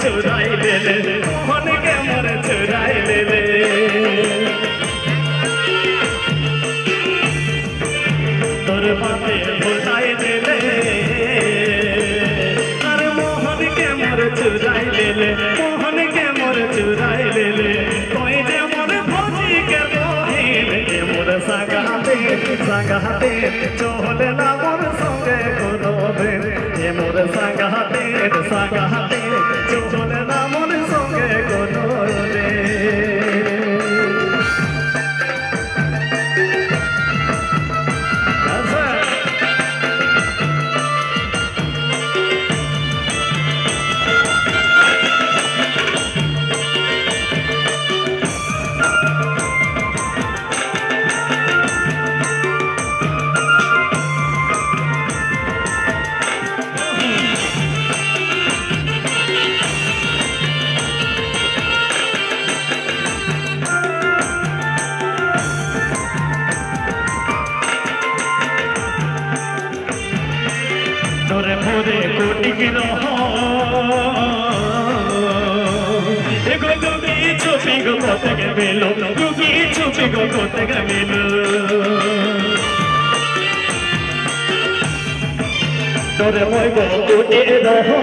चुराई ले ले मोहन के मोर चुराई ले ले तोर बाते भुलाई ले ले अरे मोहन के मोर चुराई ले ले मोहन के मोर चुराई ले ले कोई जे मोर भौजी के बहिन के मोर संगाते संगाते चोल ना मोर संगे कोनो दिन ये मोर संगाते संगाते चोल ना मोर संगे कोनो दिन तोरे मोरे कोटि गिरो एगो दुगी छुपी गो कोते के बेलो दुगी छुपी गो कोते के बेलो तोरे मोय गो कोटि रहो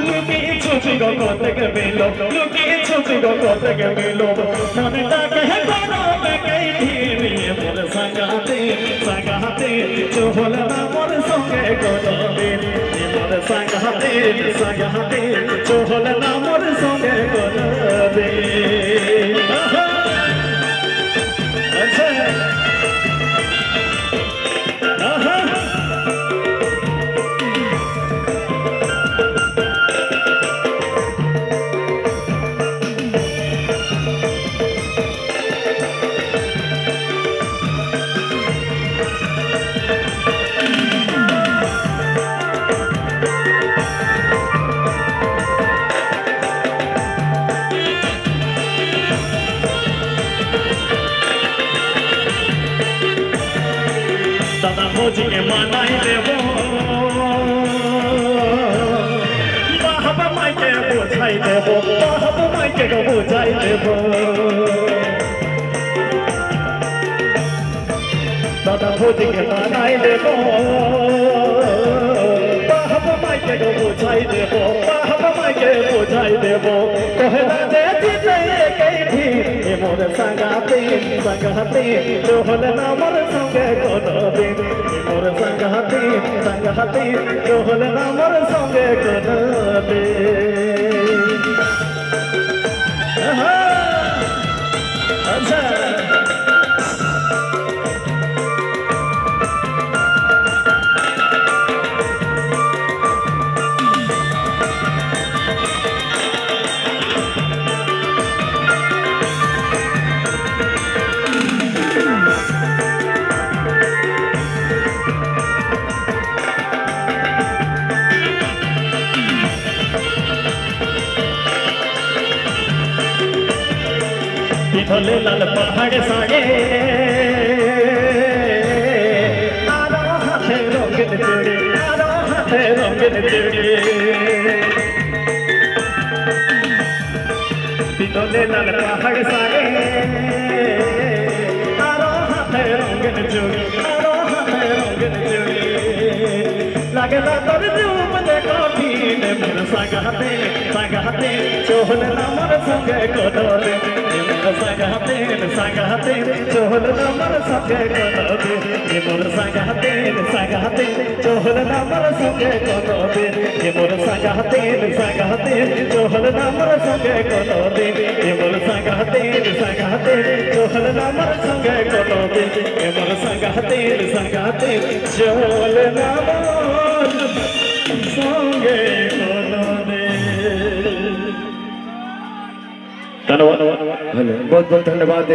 दुगी छुपी गो कोते के बेलो दुगी छुपी गो कोते के बेलो मन ताके कोनो में गई थी मोर संगाते संगाते चोल ना मोर संगे कोनो दिन मोर संगाते संगाते चोल ना मोर संगे कोनो दिन दादा भौजी के मनाई देबो बाहब माई के बुझाई देबो बाहब माई के बुझाई देबो दादा भौजी के मनाई देबो बाहब माई के बुझाई देबो बाहब माई के बुझाई देबो कहला जे जीते गई थी मोर संगाते संगाते चोल ना मोर संगे कोनो दिन मोर संगाते संगाते चोल ना मोर संगे कोनो दिन अच्छा ढोले लाल पहाड़ सागे आरो हाथे रंगीन चूड़ी आरो हाथे रंगीन चूड़ी ढोले लाल पहाड़ सागे आरो हाथे रंगीन चूड़ी आरो हाथे रंगीन चूड़ी लागला तोर रूप देखो ने मोर संगाते संगाते चोल ना मोर संगे कोनो दिन संगाते संगाते चोल ना मोर संगे कोनो दिन मोर संगाते संगाते चोल ना मोर संगे कोनो दिन मोर संगाते संगाते चोल ना मोर संगे कोनो दिन मोर संगाते संगाते चोल ना मोर संगे कोनो दिन मोर संगाते संगाते चोल ना मोर संगे कोनो दिन। धन्यवाद। बहुत बहुत धन्यवाद।